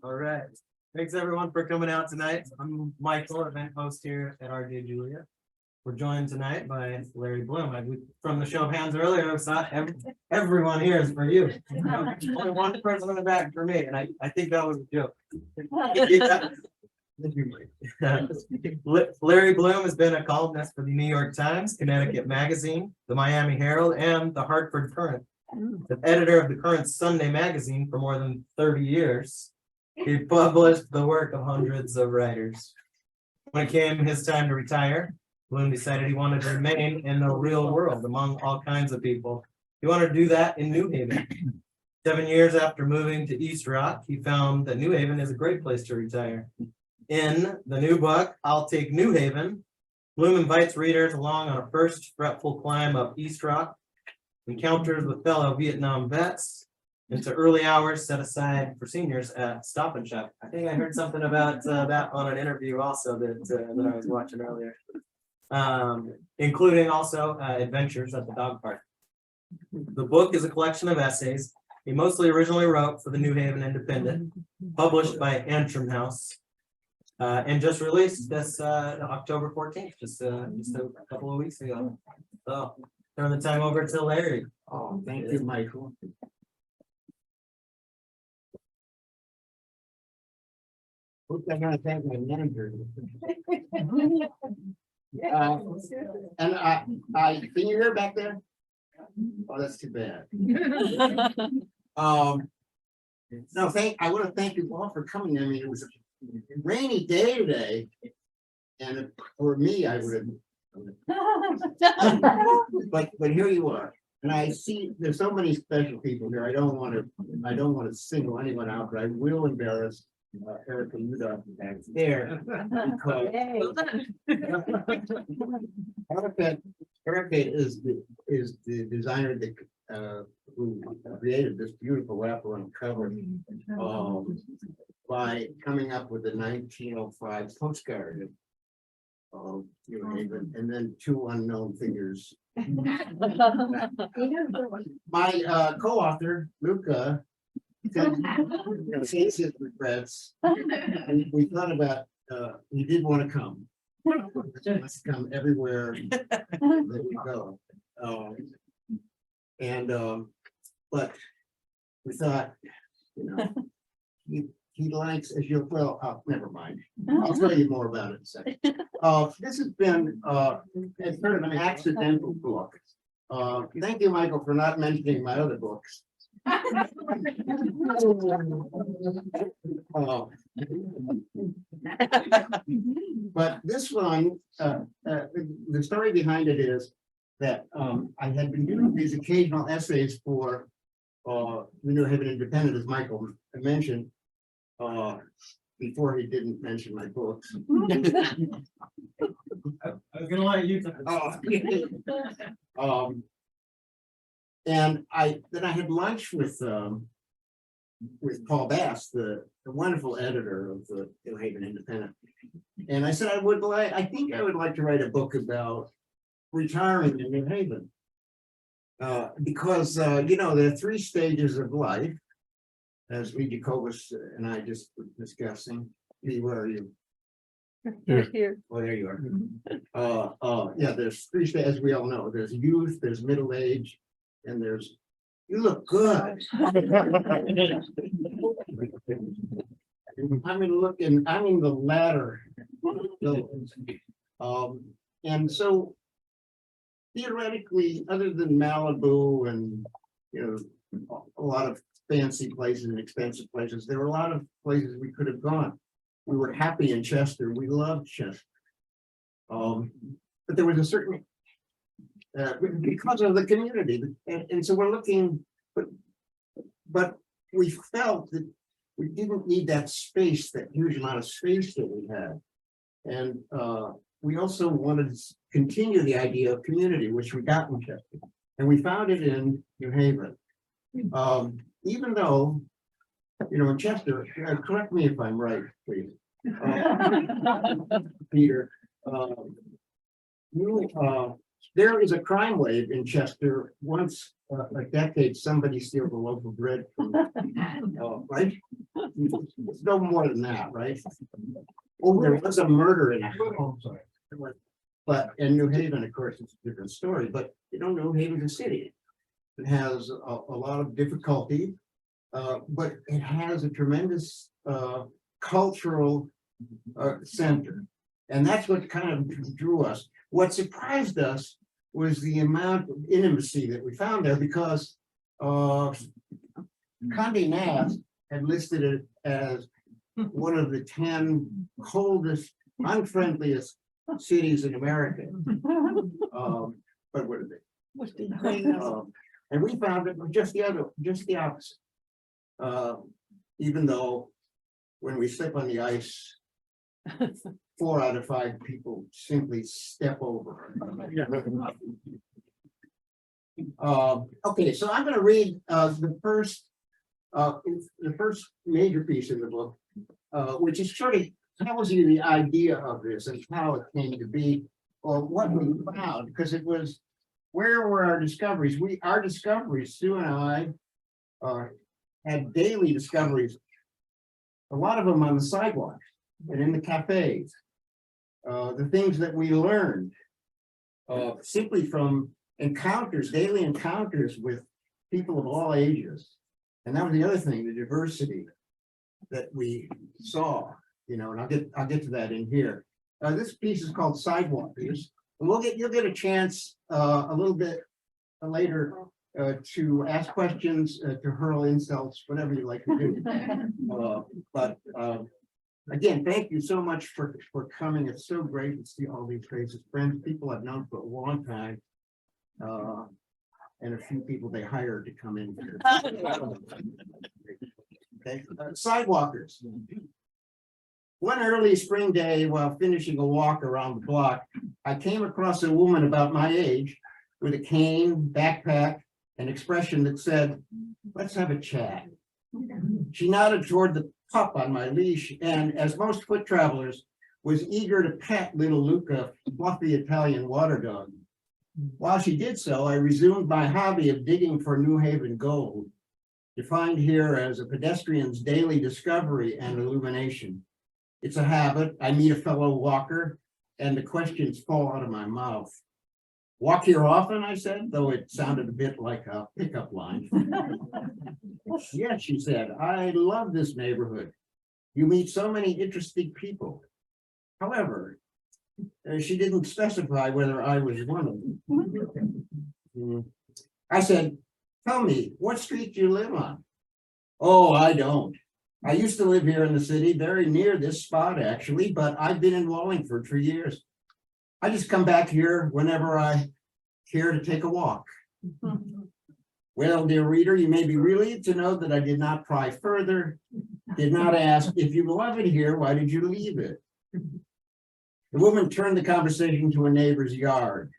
All right. Thanks everyone for coming out tonight. I'm Michael, event host here at RJ Julia. We're joined tonight by Lary Bloom. From the show of hands earlier, I thought everyone here is for you. Only one person in the back for me, and I think that was a joke. Lary Bloom has been a columnist for the New York Times, Connecticut Magazine, the Miami Herald, and the Hartford Courant. The editor of the Current Sunday magazine for more than 30 years. He published the work of hundreds of writers. When it came his time to retire, Bloom decided he wanted to remain in the real world among all kinds of people. He wanted to do that in New Haven. 7 years after moving to East Rock, he found that New Haven is a great place to retire. In the new book, I'll Take New Haven, Bloom invites readers along on a first fretful climb up East Rock, encounters with fellow Vietnam vets, into early hours set aside for seniors at Stop and Shop. I think I heard something about that on an interview also that I was watching earlier. Including also adventures at the dog park. The book is a collection of essays he mostly originally wrote for the New Haven Independent, published by Antrim House, and just released this October 14th, just a couple of weeks ago. So turn the time over to Lary. Oh, thank you, Michael. I'm gonna thank my manager. And I can you hear back there? Oh, that's too bad. No, I want to thank you all for coming. I mean, it was a rainy day today, and for me, I would have. But here you are, and I see there's so many special people here. I don't want to single anyone out, but I will embarrass Erica Rudolph back there because Erica is the designer that who created this beautiful wraparound cover by coming up with the 1905 postcard of New Haven, and then two unknown figures. My co-author Luca says his regrets, and we thought about he did want to come. He wants to come everywhere that we go, but we thought, he likes, as you'll never mind. I'll tell you more about it in a second. This has been it's sort of an accidental book. Thank you, Michael, for not mentioning my other books. But this one, the story behind it is that I had been doing these occasional essays for the New Haven Independent, as Michael mentioned, before he didn't mention my books. I was gonna let you and then I had lunch with Paul Bass, the wonderful editor of the New Haven Independent, and I said I think I would like to write a book about retiring in New Haven, because there are three stages of life, as Lee Jacobus and I just were discussing. Lee, where are you? Here. Oh, there you are. Yeah, there's three stages, as we all know. There's youth, there's middle age, and there's, you look good. I'm in the latter. And so theoretically, other than Malibu and a lot of fancy places and expensive places, there were a lot of places we could have gone. We were happy in Chester. We loved Chester. But there was a certain because of the community, and so we're looking, but we felt that we didn't need that space, that huge amount of space that we had, and we also wanted to continue the idea of community, which we got in Chester, and we found it in New Haven. Even though, in Chester, correct me if I'm right, please, Peter. There is a crime wave in Chester once a decade, somebody steals a loaf of bread from, right? It's no more than that, right? Oh, there was a murder in a home, but in New Haven, of course, it's a different story, but you don't know, New Haven's a city. It has a lot of difficulty, but it has a tremendous cultural center. And that's what kind of drew us. What surprised us was the amount of intimacy that we found there, because Condé Nast had listed it as one of the 10 coldest, unfriendliest cities in America. But what are they? And we found it was just the opposite. Even though when we slip on the ice, 4 out of 5 people simply step over. Okay, so I'm going to read the first major piece in the book, which is sort of tells you the idea of this and how it came to be, or what we found, because it was, where were our discoveries? Our discoveries, Sue and I, had daily discoveries, a lot of them on the sidewalks and in the cafes. The things that we learned simply from encounters, daily encounters with people of all ages. And that was the other thing, the diversity that we saw, and I'll get to that in here. This piece is called Sidewalkers, and you'll get a chance a little bit later to ask questions, to hurl insults, whatever you like to do. But again, thank you so much for coming. It's so great to see all these faces, friends, people I've known for a long time, and a few people they hired to come in here. Okay, Sidewalkers. One early spring day, while finishing a walk around the block, I came across a woman about my age with a cane, backpack, an expression that said, "Let's have a chat." She nodded toward the pup on my leash, and as most foot travelers, was eager to pet little Luca, fluffy Italian water dog. While she did so, I resumed my hobby of digging for New Haven gold, defined here as a pedestrian's daily discovery and illumination. It's a habit. I meet a fellow walker, and the questions fall out of my mouth. "Walk here often?" I said, though it sounded a bit like a pickup line. "Yes," she said, "I love this neighborhood. You meet so many interesting people." However, she didn't specify whether I was one of them. I said, "Tell me, what street do you live on?" "Oh, I don't. I used to live here in the city, very near this spot, actually, but I've been in Wallingford for years. I just come back here whenever I care to take a walk." Well, dear reader, you may be relieved to know that I did not pry further, did not ask, "If you love it here, why did you leave it?" The woman turned the conversation to a neighbor's yard.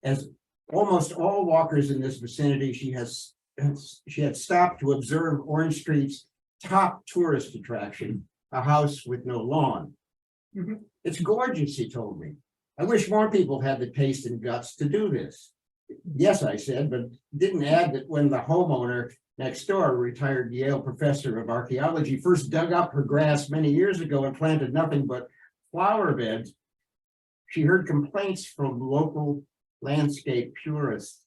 As almost all walkers in this vicinity, she had stopped to observe Orange Street's top tourist attraction, a house with no lawn. "It's gorgeous," she told me. "I wish more people had the taste and guts to do this." "Yes," I said, but didn't add that when the homeowner next door, a retired Yale professor of archaeology, first dug up her grass many years ago and planted nothing but flower beds, she heard complaints from local landscape purists.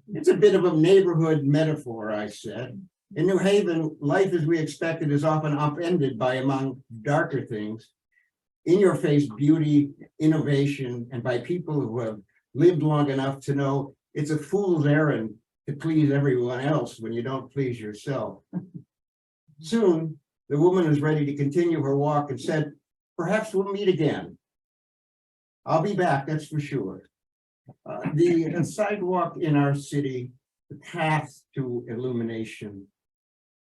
"It's a bit of a neighborhood metaphor," I said. "In New Haven, life as we expected is often upended by, among darker things, in-your-face beauty, innovation, and by people who have lived long enough to know it's a fool's errand to please everyone else when you don't please yourself." Soon, the woman was ready to continue her walk and said, "Perhaps we'll meet again." "I'll be back, that's for sure." The sidewalk in our city, the path to illumination.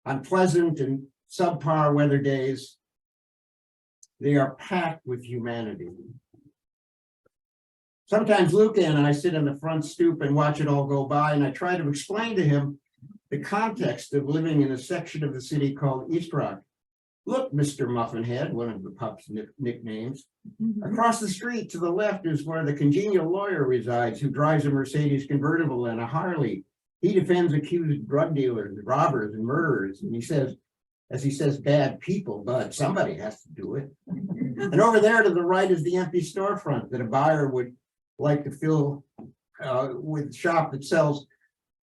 On pleasant and subpar weather days, they are packed with humanity. Sometimes Luca and I sit on the front stoop and watch it all go by, and I try to explain to him the context of living in a section of the city called East Rock. Look, Mr. Muffinhead, one of the pup's nicknames. Across the street to the left is where the congenial lawyer resides, who drives a Mercedes convertible and a Harley. He defends accused drug dealers, robbers, and murderers. And he says, as he says, bad people, but somebody has to do it. And over there to the right is the empty storefront that a buyer would like to fill with a shop that sells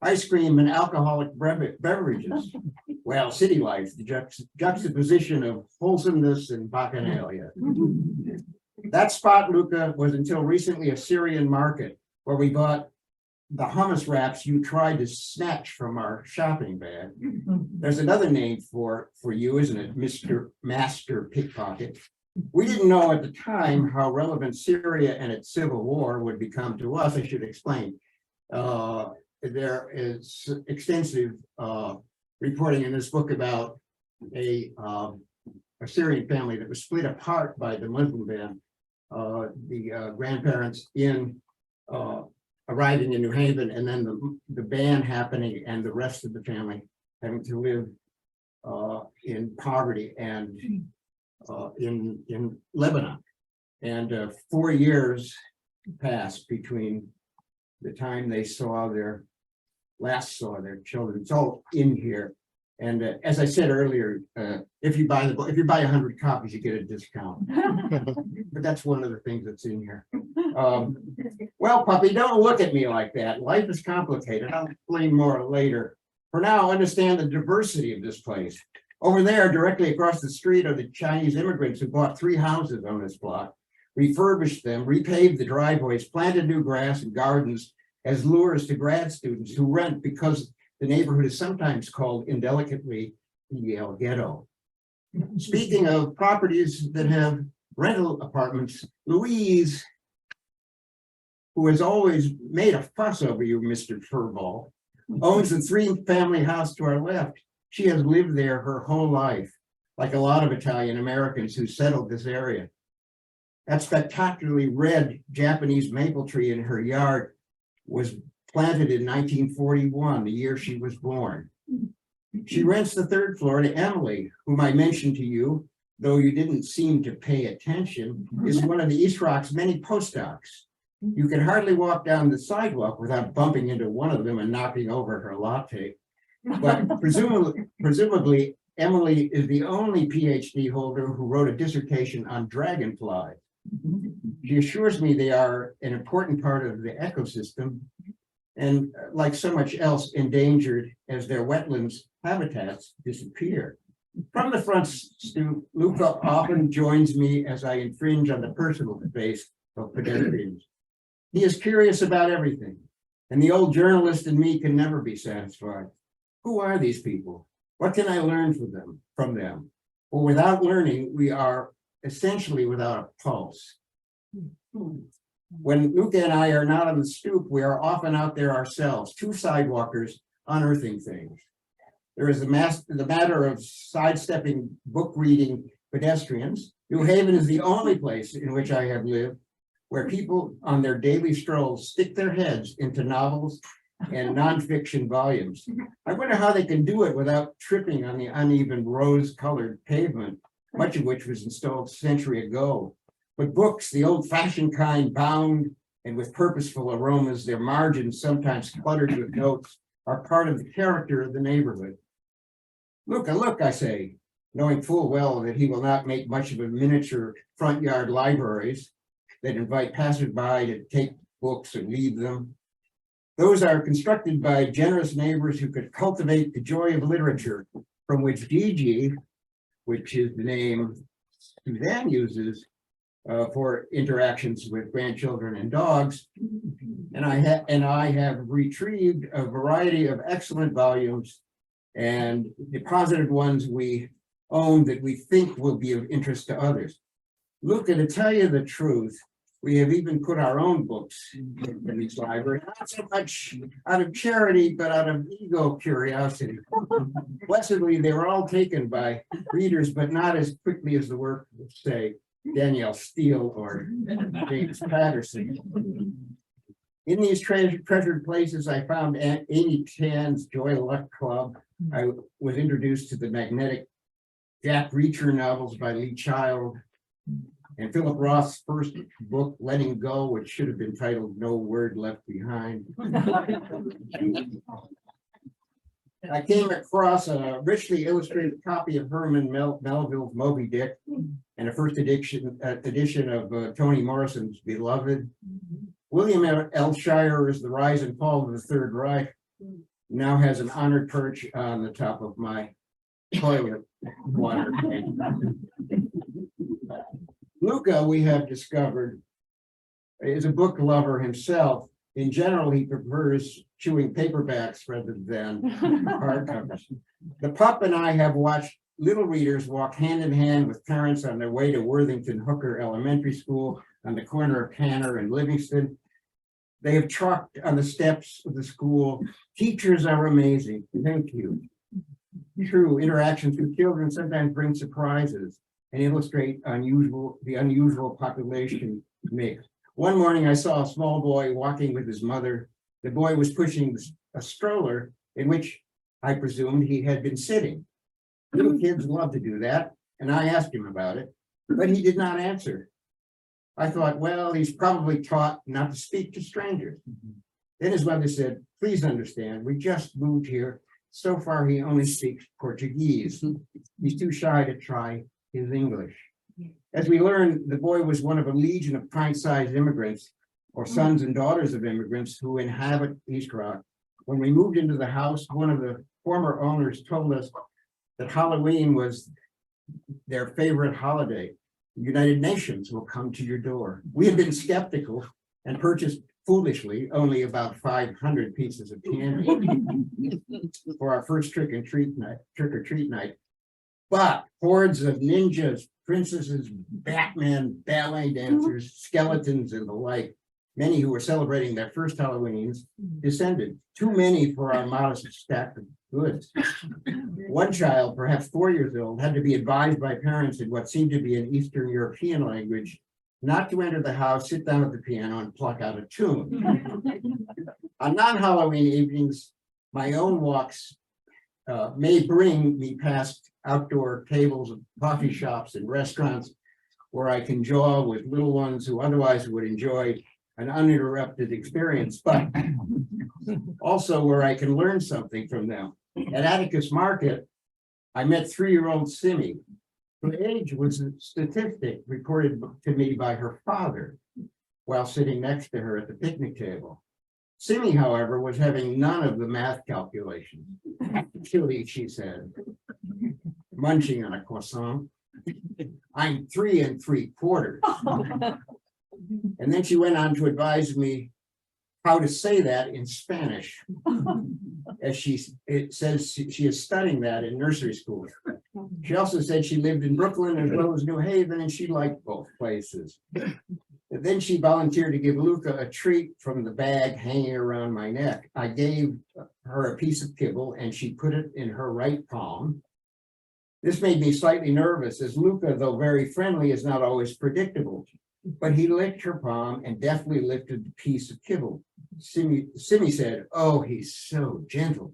ice cream and alcoholic beverages. Well, city life, the juxtaposition of wholesomeness and bacchanalia. That spot, Luca, was until recently a Syrian market where we bought the hummus wraps you tried to snatch from our shopping bag. There's another name for you, isn't it, Mr. Master Pickpocket? We didn't know at the time how relevant Syria and its civil war would become to us. I should explain. There is extensive reporting in this book about a Syrian family that was split apart by the Muslim ban. The grandparents arriving in New Haven, and then the ban happening, and the rest of the family having to live in poverty and in Lebanon. And 4 years passed between the time they last saw their children. It's all in here. And as I said earlier, if you buy the book, if you buy 100 copies, you get a discount. But that's one of the things that's in here. Well, puppy, don't look at me like that. Life is complicated. I'll explain more later. For now, understand the diversity of this place. Over there, directly across the street, are the Chinese immigrants who bought 3 houses on this block, refurbished them, repaved the driveways, planted new grass and gardens as lures to grad students who rent because the neighborhood is sometimes called indelicately the Yale Ghetto. Speaking of properties that have rental apartments, Louise, who has always made a fuss over you, Mr. Furball, owns the 3-family house to our left. She has lived there her whole life, like a lot of Italian Americans who settled this area. That spectacularly red Japanese maple tree in her yard was planted in 1941, the year she was born. She rents the 3rd floor to Emily, whom I mentioned to you, though you didn't seem to pay attention, is one of the East Rock's many postdocs. You can hardly walk down the sidewalk without bumping into one of them and knocking over her latte. But presumably, Emily is the only PhD holder who wrote a dissertation on dragonflies. She assures me they are an important part of the ecosystem and, like so much else, endangered as their wetlands habitats disappear. From the front stoop, Luca often joins me as I infringe on the personal space of pedestrians. He is curious about everything, and the old journalist in me can never be satisfied. Who are these people? What can I learn from them? Well, without learning, we are essentially without a pulse. When Luca and I are not on the stoop, we are often out there ourselves, 2 sidewalkers unearthing things. There is the matter of sidestepping book reading pedestrians. New Haven is the only place in which I have lived where people on their daily strolls stick their heads into novels and nonfiction volumes. I wonder how they can do it without tripping on the uneven rose-colored pavement, much of which was installed a century ago. But books, the old-fashioned kind, bound and with purposeful aromas, their margins sometimes cluttered with notes, are part of the character of the neighborhood. Luca, look, I say, knowing full well that he will not make much of a miniature front yard libraries that invite passersby to take books or leave them. Those are constructed by generous neighbors who could cultivate the joy of literature, from which Gigi, which is the name Suzanne uses for interactions with grandchildren and dogs, and I have retrieved a variety of excellent volumes and deposited ones we own that we think will be of interest to others. Luca, to tell you the truth, we have even put our own books in these libraries, not so much out of charity, but out of ego curiosity. Blessedly, they were all taken by readers, but not as quickly as the work of, say, Danielle Steele or James Patterson. In these treasured places, I found Amy Tan's Joy Luck Club. I was introduced to the magnetic Jack Reacher novels by Lee Child, and Philip Roth's first book, Letting Go, which should have been titled No Word Left Behind. I came across a richly illustrated copy of Herman Melville's Moby Dick and a first edition of Toni Morrison's Beloved. William L. Shire's The Rise and Fall of the Third Reich now has an honored perch on the top of my toilet water tank. Luca, we have discovered, is a book lover himself. In general, he prefers chewing paperbacks rather than hardcovers. The pup and I have watched little readers walk hand in hand with parents on their way to Worthington Hooker Elementary School on the corner of Canner and Livingston. They have chalked on the steps of the school, "Teachers are amazing. Thank you." True, interactions with children sometimes bring surprises and illustrate the unusual population mix. One morning, I saw a small boy walking with his mother. The boy was pushing a stroller in which I presumed he had been sitting. Little kids love to do that, and I asked him about it, but he did not answer. I thought, well, he's probably taught not to speak to strangers. Then his mother said, "Please understand, we just moved here. So far, he only speaks Portuguese. He's too shy to try his English." As we learned, the boy was one of a legion of pint-sized immigrants or sons and daughters of immigrants who inhabit East Rock. When we moved into the house, one of the former owners told us that Halloween was their favorite holiday. The United Nations will come to your door. We had been skeptical and purchased foolishly only about 500 pieces of candy for our first trick or treat night. But hordes of ninjas, princesses, Batman, ballet dancers, skeletons, and the like, many who were celebrating their first Halloweens, descended. Too many for our modest stack of goods. One child, perhaps 4 years old, had to be advised by parents in what seemed to be an Eastern European language not to enter the house, sit down at the piano, and pluck out a tune. On non-Halloween evenings, my own walks may bring me past outdoor tables of coffee shops and restaurants where I can jaw with little ones who otherwise would enjoy an uninterrupted experience, but also where I can learn something from them. At Atticus Market, I met 3-year-old Simi. Her age was a statistic reported to me by her father while sitting next to her at the picnic table. Simi, however, was having none of the math calculations. Chilly, she said, munching on a croissant. "I'm 3 3/4. And then she went on to advise me how to say that in Spanish, as it says she is studying that in nursery school. She also said she lived in Brooklyn as well as New Haven, and she liked both places. And then she volunteered to give Luca a treat from the bag hanging around my neck. I gave her a piece of kibble, and she put it in her right palm. This made me slightly nervous, as Luca, though very friendly, is not always predictable. But he licked her palm and deftly lifted the piece of kibble. Simi said, "Oh, he's so gentle."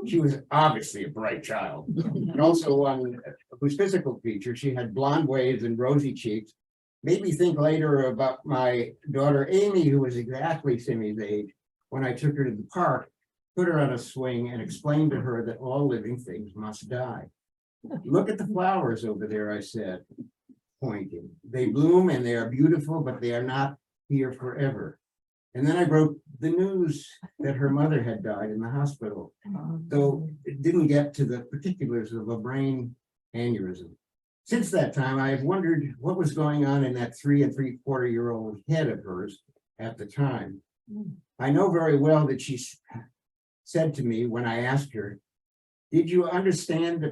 She was obviously a bright child, and also one whose physical features, she had blonde waves and rosy cheeks, made me think later about my daughter Amy, who was exactly Simi's age, when I took her to the park, put her on a swing, and explained to her that all living things must die. "Look at the flowers over there," I said, pointing. "They bloom and they are beautiful, but they are not here forever." And then I broke the news that her mother had died in the hospital, though it didn't get to the particulars of a brain aneurysm. Since that time, I have wondered what was going on in that 3 3/4-year-old head of hers at the time. I know very well that she said to me when I asked her, do you understand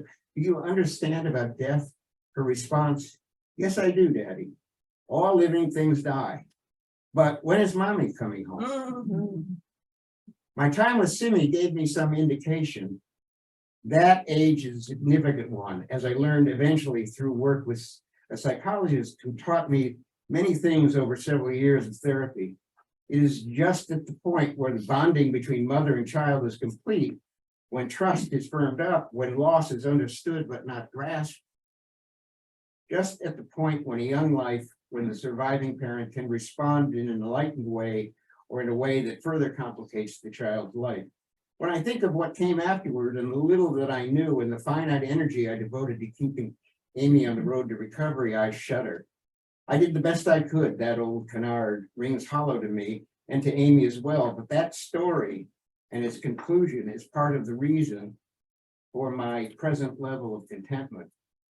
about death?" Her response, "Yes, I do, Daddy. All living things die. But when is Mommy coming home?" My time with Simi gave me some indication. That age is a significant one, as I learned eventually through work with a psychologist who taught me many things over several years of therapy. It is just at the point where the bonding between mother and child is complete, when trust is firmed up, when loss is understood but not grasped, just at the point when a young life, when the surviving parent can respond in an enlightened way or in a way that further complicates the child's life. When I think of what came afterward and the little that I knew and the finite energy I devoted to keeping Amy on the road to recovery, I shudder. I did the best I could. That old canard rings hollow to me and to Amy as well. But that story and its conclusion is part of the reason for my present level of contentment.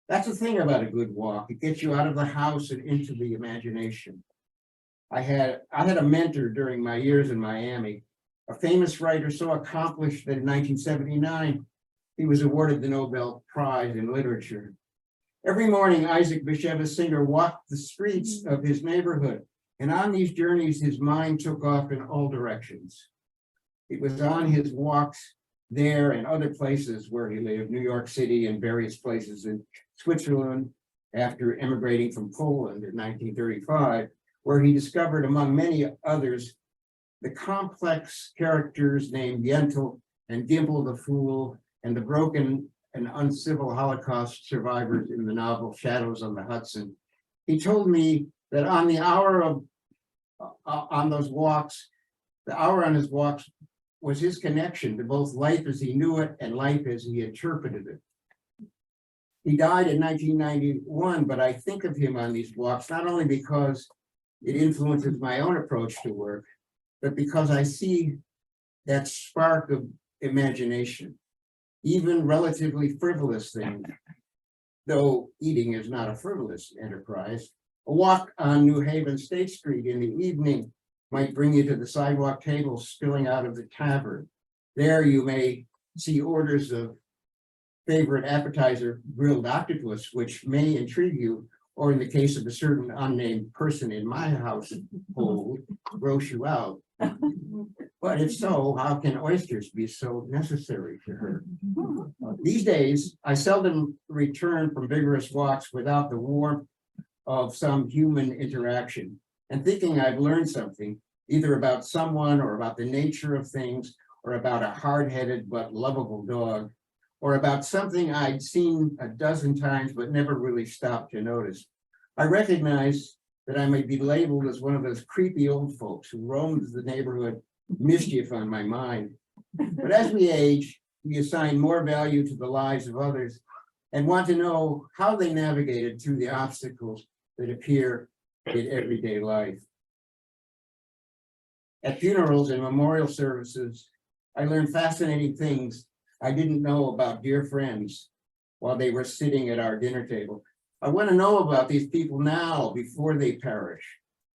That's the thing about a good walk. It gets you out of the house and into the imagination. I had a mentor during my years in Miami, a famous writer so accomplished that in 1979, he was awarded the Nobel Prize in Literature. Every morning, Isaac Bashevis Singer walked the streets of his neighborhood, and on these journeys, his mind took off in all directions. It was on his walks there and other places where he lived, New York City and various places in Switzerland, after emigrating from Poland in 1935, where he discovered, among many others, the complex characters named Yentl and Gimple the Fool and the broken and uncivil Holocaust survivors in the novel Shadows on the Hudson. He told me that on the hour of on those walks, the hour on his walks was his connection to both life as he knew it and life as he interpreted it. He died in 1991, but I think of him on these walks not only because it influences my own approach to work, but because I see that spark of imagination, even relatively frivolous things, though eating is not a frivolous enterprise. A walk on New Haven State Street in the evening might bring you to the sidewalk tables spilling out of the tavern. There you may see orders of favorite appetizer, grilled octopus, which may intrigue you, or in the case of a certain unnamed person in my household, gross you out. But if so, how can oysters be so necessary to her? These days, I seldom return from vigorous walks without the warmth of some human interaction and thinking I've learned something, either about someone or about the nature of things, or about a hard-headed but lovable dog, or about something I'd seen a dozen times but never really stopped to notice. I recognize that I may be labeled as one of those creepy old folks who roams the neighborhood, mischief on my mind. But as we age, we assign more value to the lives of others and want to know how they navigated through the obstacles that appear in everyday life. At funerals and memorial services, I learned fascinating things I didn't know about dear friends while they were sitting at our dinner table. I want to know about these people now before they perish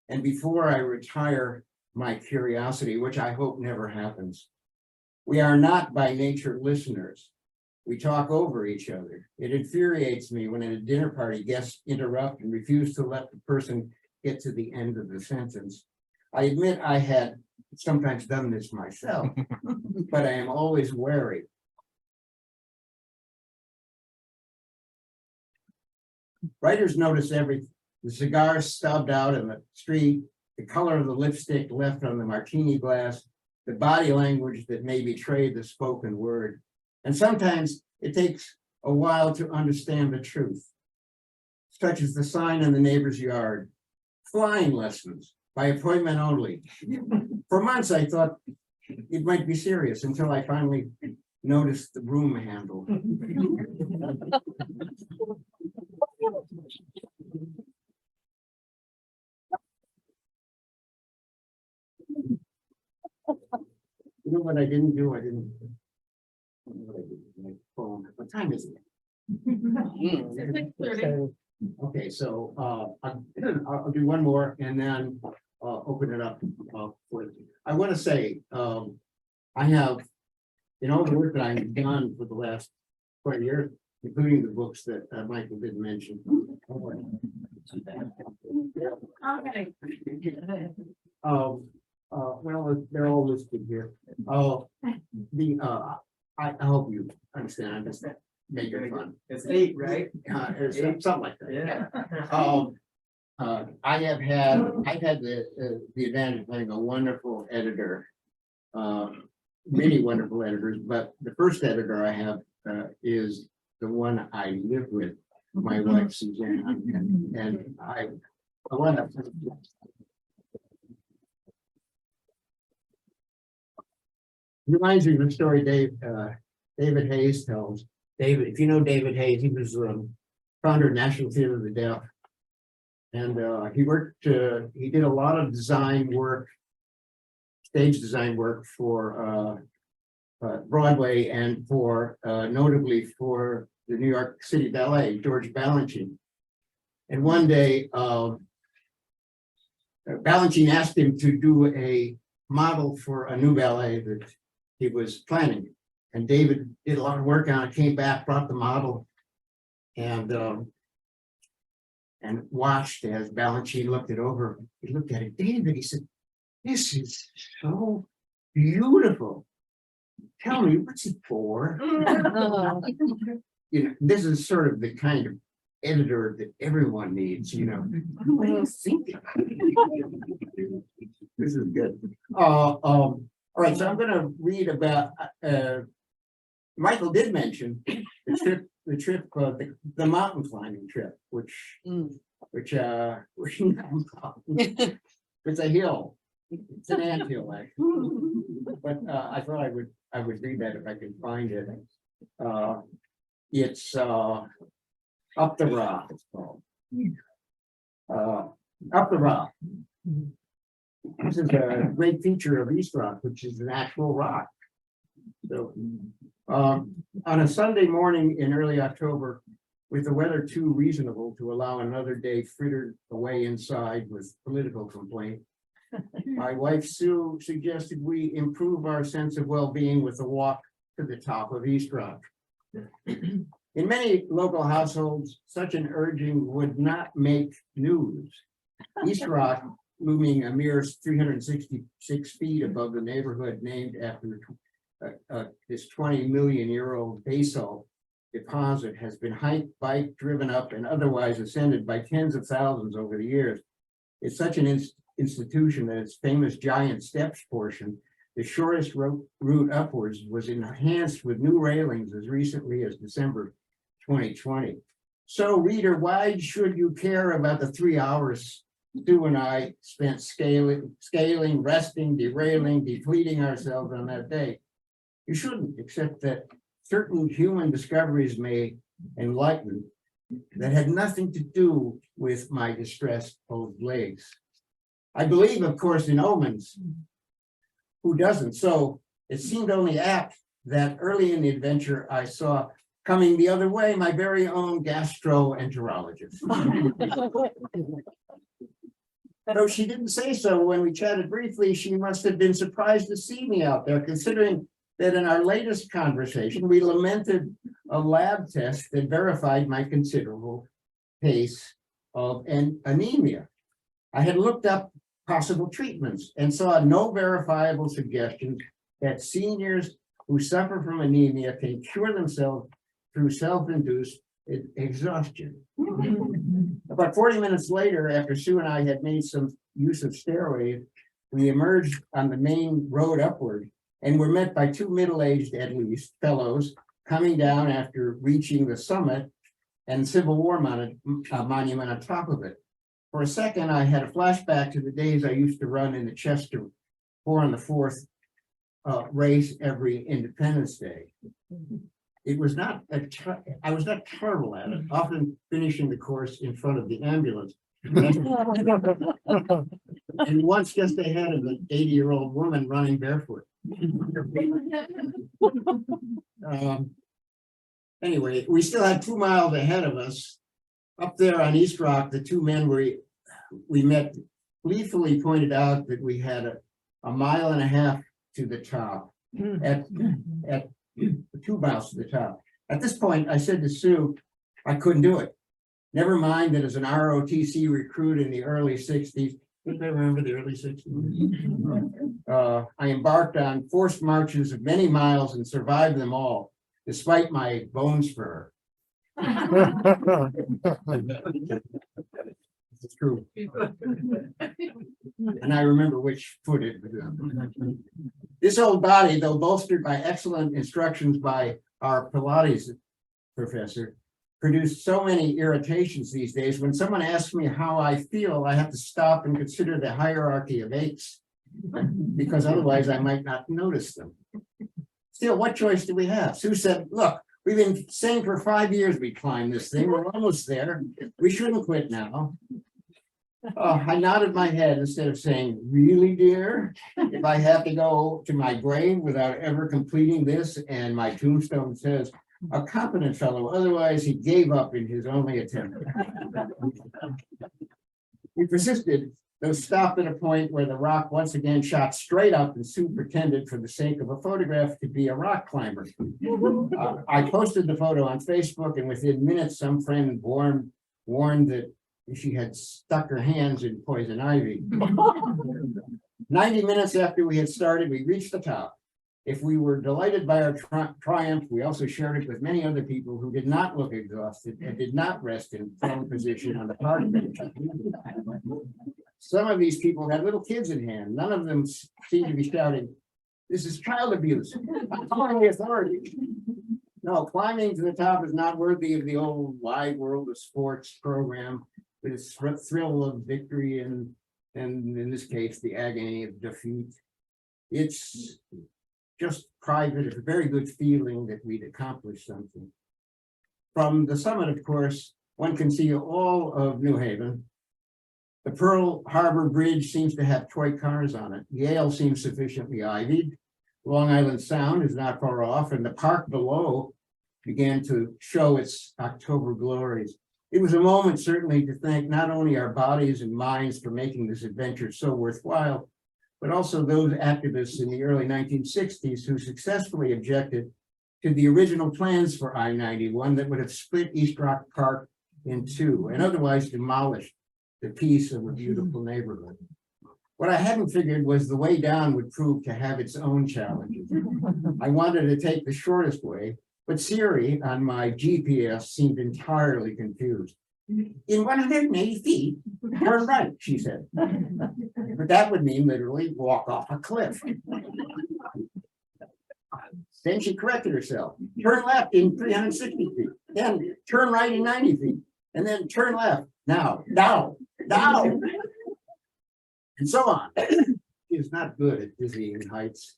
and before I retire my curiosity, which I hope never happens. We are not by nature listeners. We talk over each other. It infuriates me when at a dinner party guests interrupt and refuse to let the person get to the end of the sentence. I admit I had sometimes done this myself, but I am always wary. Writers notice everything: the cigar stubbed out in the street, the color of the lipstick left on the martini glass, the body language that may betray the spoken word. And sometimes it takes a while to understand the truth, such as the sign in the neighbor's yard: flying lessons, by appointment only. For months, I thought it might be serious until I finally noticed the broom handle. You know what I didn't do? I didn't. What I did with my phone. What time is it? Okay, so I'll do one more and then open it up for. I want to say I have, in all the work that I've done for the last 20 years, including the books that Michael didn't mention. Well, they're all listed here. I hope you understand. I'm just making fun. It's 8, right? It's something like that. Yeah. I've had the advantage of having a wonderful editor, many wonderful editors, but the first editor I have is the one I live with. my wife Suzanne, and I want to. Reminds me of the story David Hayes tells. David, if you know David Hayes, he was founder of National Theater of the Deaf. And he did a lot of design work, stage design work for Broadway and for notably for the New York City Ballet, George Balanchine. And one day, Balanchine asked him to do a model for a new ballet that he was planning. And David did a lot of work on it, came back, brought the model, and watched as Balanchine looked it over. He looked at it, David, he said, "This is so beautiful. Tell me, what's it for?" You know, this is sort of the kind of editor that everyone needs, you know. What are you thinking? This is good. All right, so I'm gonna read about Michael did mention the trip called the mountain climbing trip, which it's a hill. It's an anthill, actually. But I thought I would read that if I could find it. It's Up the Rock, it's called. Up the Rock. This is a great feature of East Rock, which is an actual rock. So on a Sunday morning in early October, with the weather too reasonable to allow another day frittered away inside with political complaint, my wife Sue suggested we improve our sense of well-being with a walk to the top of East Rock. In many local households, such an urging would not make news. East Rock, looming a mere 366 feet above the neighborhood named after this 20-million-year-old basalt deposit, has been hiked, biked, driven up, and otherwise ascended by tens of thousands over the years. It's such an institution that its famous giant steps portion, the shortest route upwards, was enhanced with new railings as recently as December 2020. So, reader, why should you care about the 3 hours Sue and I spent scaling, resting, derailing, depleting ourselves on that day? You shouldn't, except that certain human discoveries may enlighten that had nothing to do with my distressed old legs. I believe, of course, in omens. Who doesn't? So it seemed only apt that early in the adventure I saw coming the other way my very own gastroenterologist. Though she didn't say so when we chatted briefly, she must have been surprised to see me out there, considering that in our latest conversation, we lamented a lab test that verified my considerable case of anemia. I had looked up possible treatments and saw no verifiable suggestions that seniors who suffer from anemia can cure themselves through self-induced exhaustion. About 40 minutes later, after Sue and I had made some use of steroids, we emerged on the main road upward and were met by two middle-aged, at least, fellows coming down after reaching the summit and Civil War monument on top of it. For a second, I had a flashback to the days I used to run in the Chester 4 and the 4th race every Independence Day. It was not I was not terrible at it, often finishing the course in front of the ambulance. And once just ahead of an 80-year-old woman running barefoot. Anyway, we still had 2 miles ahead of us. Up there on East Rock, the two men we met gleefully pointed out that we had a mile and a half to the top, at 2 miles to the top. At this point, I said to Sue, I couldn't do it. Never mind that as an ROTC recruit in the early 60s, I remember the early 60s, I embarked on forced marches of many miles and survived them all, despite my bone spur. It's true. And I remember which foot it was on. This old body, though bolstered by excellent instructions by our Pilates professor, produce so many irritations these days. When someone asks me how I feel, I have to stop and consider the hierarchy of aches, because otherwise I might not notice them. Still, what choice do we have? Sue said, look, we've been saying for 5 years we climb this thing. We're almost there. We shouldn't quit now. I nodded my head instead of saying, really, dear? If I have to go to my grave without ever completing this, and my tombstone says, a competent fellow, otherwise he gave up in his only attempt. We persisted, though stopped at a point where the rock once again shot straight up, and Sue pretended for the sake of a photograph to be a rock climber. I posted the photo on Facebook, and within minutes some friend warned that she had stuck her hands in poison ivy. 90 minutes after we had started, we reached the top. If we were delighted by our triumph, we also shared it with many other people who did not look exhausted and did not rest in prone position on the park bench. Some of these people had little kids in hand. None of them seemed to be shouting, "This is child abuse. I'm calling the authorities." No, climbing to the top is not worthy of the old wide world of sports program. This thrill of victory and in this case, the agony of defeat. It's just private, it's a very good feeling that we'd accomplished something. From the summit, of course, one can see all of New Haven. The Pearl Harbor Bridge seems to have toy cars on it. Yale seems sufficiently ivied. Long Island Sound is not far off, and the park below began to show its October glories. It was a moment certainly to thank not only our bodies and minds for making this adventure so worthwhile, but also those activists in the early 1960s who successfully objected to the original plans for I-91 that would have split East Rock Park in two and otherwise demolished the peace of a beautiful neighborhood. What I hadn't figured was the way down would prove to have its own challenges. I wanted to take the shortest way, but Siri on my GPS seemed entirely confused. In 180 feet, turn right, she said. But that would mean literally walk off a cliff. Then she corrected herself. Turn left in 360 feet. Then turn right in 90 feet. And then turn left. Now. And so on. She is not good at dizzying heights.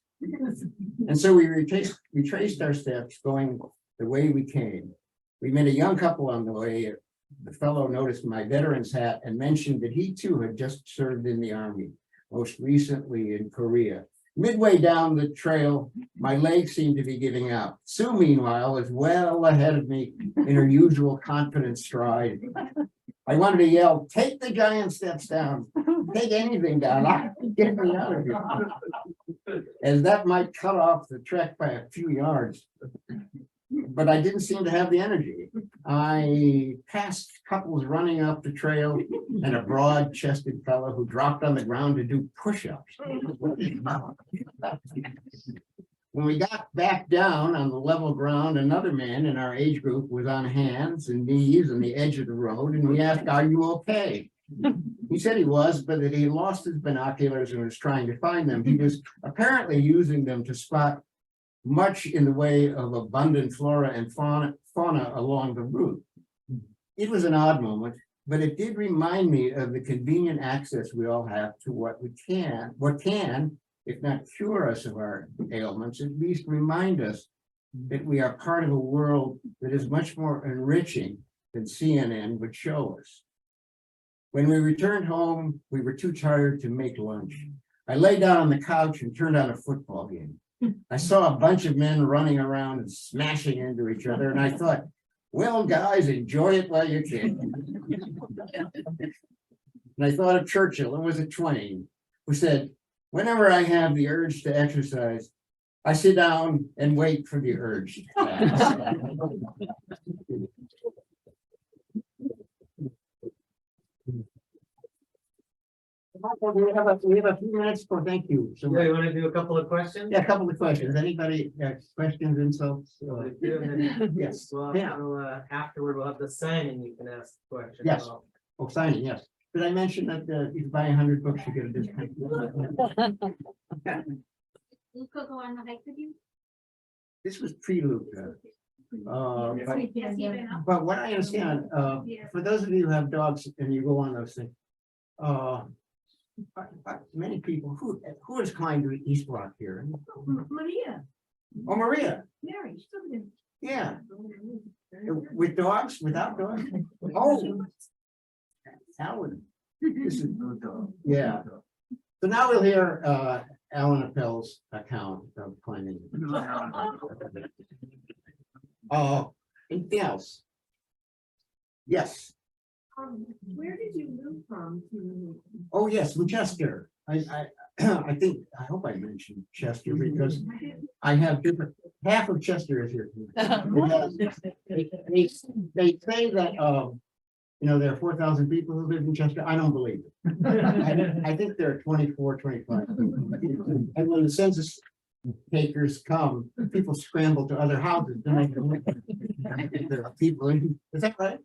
And so we retraced our steps going the way we came. We met a young couple on the way. The fellow noticed my veteran's hat and mentioned that he too had just served in the army, most recently in Korea. Midway down the trail, my legs seemed to be giving out. Sue, meanwhile, was well ahead of me in her usual confident stride. I wanted to yell, "Take the giant steps down. Take anything down. Get me out of here." As that might cut off the trek by a few yards. But I didn't seem to have the energy. I passed couples running up the trail and a broad-chested fellow who dropped on the ground to do push-ups. When we got back down on the level ground, another man in our age group was on hands and knees on the edge of the road, and we asked, "Are you okay?" He said he was, but that he lost his binoculars and was trying to find them. He was apparently using them to spot much in the way of abundant flora and fauna along the route. It was an odd moment, but it did remind me of the convenient access we all have to what can, if not cure us of our ailments, at least remind us that we are part of a world that is much more enriching than CNN would show us. When we returned home, we were too tired to make lunch. I lay down on the couch and turned on a football game. I saw a bunch of men running around and smashing into each other, and I thought, well, guys, enjoy it while you can. And I thought of Churchill, and was it Twain, who said, whenever I have the urge to exercise, I sit down and wait for the urge to pass. We have a few minutes for thank you. So Yeah, you want to do a couple of questions? yeah, a couple of questions. Anybody questions, insults? Yes. Well, Yeah. afterward, we'll have the signing, you can ask questions. Yes. Oh, signing, yes. Did I mention that if you buy 100 books, you get a discount? Luca go on the hike with you? This was pre-Luca. But what I understand, for those of you who have dogs and you go on those things, many people who is kind to East Block here? Maria, Oh, Maria, Mary, she's over there. yeah, with dogs, without dogs? Oh, Alan, this is, yeah. So now we'll hear Alan Appel's account of climbing. Anything else? Yes. Where did you move from to? Oh, yes, Winchester. I think, I hope I mentioned Chester because I have different, half of Chester is here. They say that, there are 4,000 people who live in Chester. I don't believe it. I think there are 24, 25. And when the census takers come, people scramble to other houses to make them. There are people in, is that right?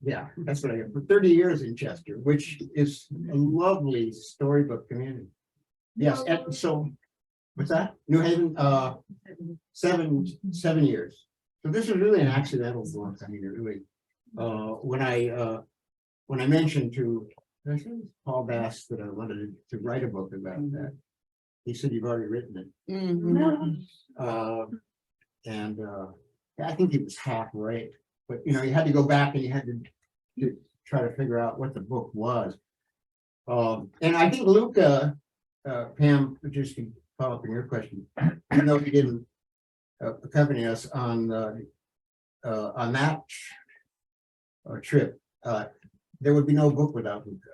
Yeah, that's what I got for 30 years in Chester, which is a lovely storybook community. Yes, and so, what's that? New Haven, 7 years. So this was really an accidental one. I mean, it really, when I mentioned to Paul Bass that I wanted to write a book about that, he said, "You've already written it." And I think he was half right. But you had to go back and you had to try to figure out what the book was. And I think Luca, Pam, just to follow up on your question, even though he didn't accompany us on that trip, there would be no book without Luca.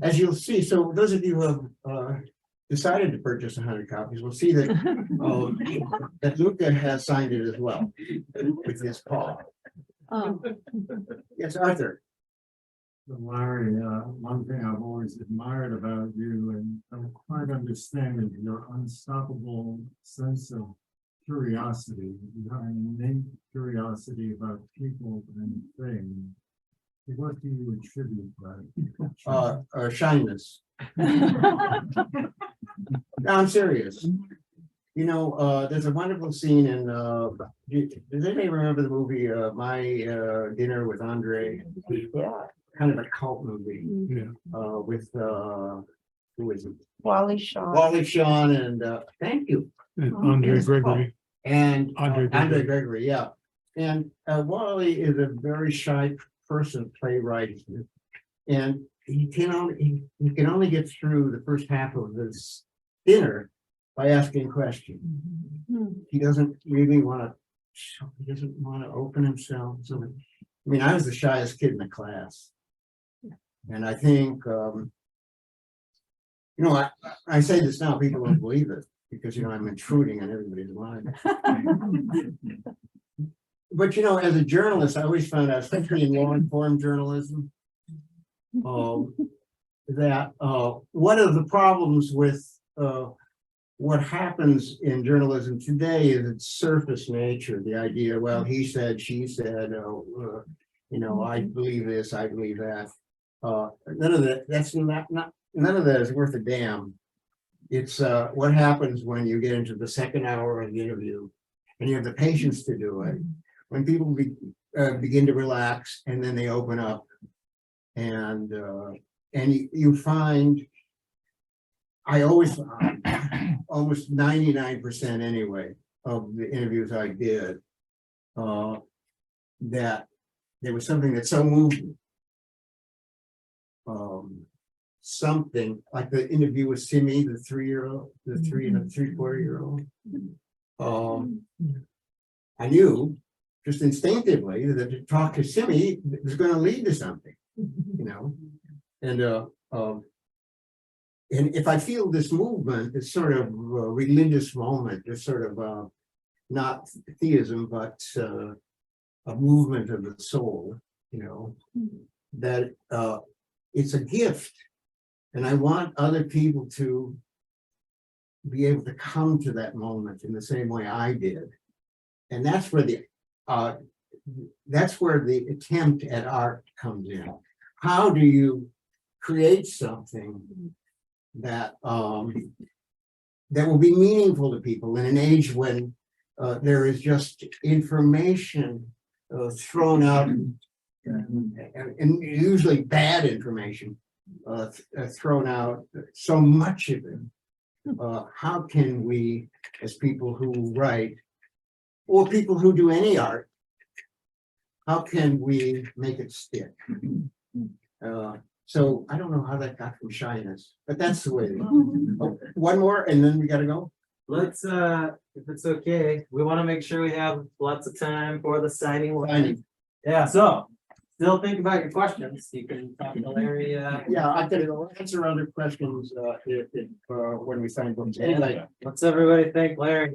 As you'll see, so those of you who have decided to purchase 100 copies will see that that Luca has signed it as well with his paw. Yes, Arthur. So Larry, one thing I've always admired about you and don't quite understand is your unstoppable sense of curiosity. You have an innate curiosity about people and things. What do you attribute that? Shyness. No, I'm serious. There's a wonderful scene in, does anybody remember the movie, My Dinner with Andre? Yeah. Kind of a cult movie. With, who is it? Wally Shaw. Wally Shawn and, thank you. And Andre Gregory. And Andre Gregory, yeah. And Wally is a very shy person, playwright. And he can only get through the first half of this dinner by asking questions. He doesn't really want to open himself. So, I mean, I was the shyest kid in the class. And I think, I say this now, people don't believe it because, I'm intruding on everybody's mind. But, as a journalist, I always found out, especially in long-form journalism, that one of the problems with what happens in journalism today is its surface nature. The idea, well, he said, she said, I believe this, I believe that. None of that. That's not. None of that is worth a damn. It's what happens when you get into the second hour of the interview, and you have the patience to do it. When people begin to relax, and then they open up, and you find. I always found, almost 99% anyway, of the interviews I did, that there was something that so moved me. Something like the interview with Simi, the 3-year-old, the 3 and 3/4-year-old. I knew just instinctively that to talk to Simi was going to lead to something, and if I feel this movement, this sort of religious moment, this sort of not theism, but a movement of the soul, that it's a gift. And I want other people to be able to come to that moment in the same way I did. And that's where the attempt at art comes in. How do you create something that that will be meaningful to people in an age when there is just information thrown out, and usually bad information thrown out, so much of it. How can we, as people who write, or people who do any art, how can we make it stick? So I don't know how that got from shyness, but that's the way it is. Oh, one more, and then we gotta go. Let's, if it's okay, we want to make sure we have lots of time for the signing. Signing. Yeah, so still think about your questions. You can talk to Larry. Yeah, I could answer other questions when we sign books. Anyway. What's everybody think, Larry?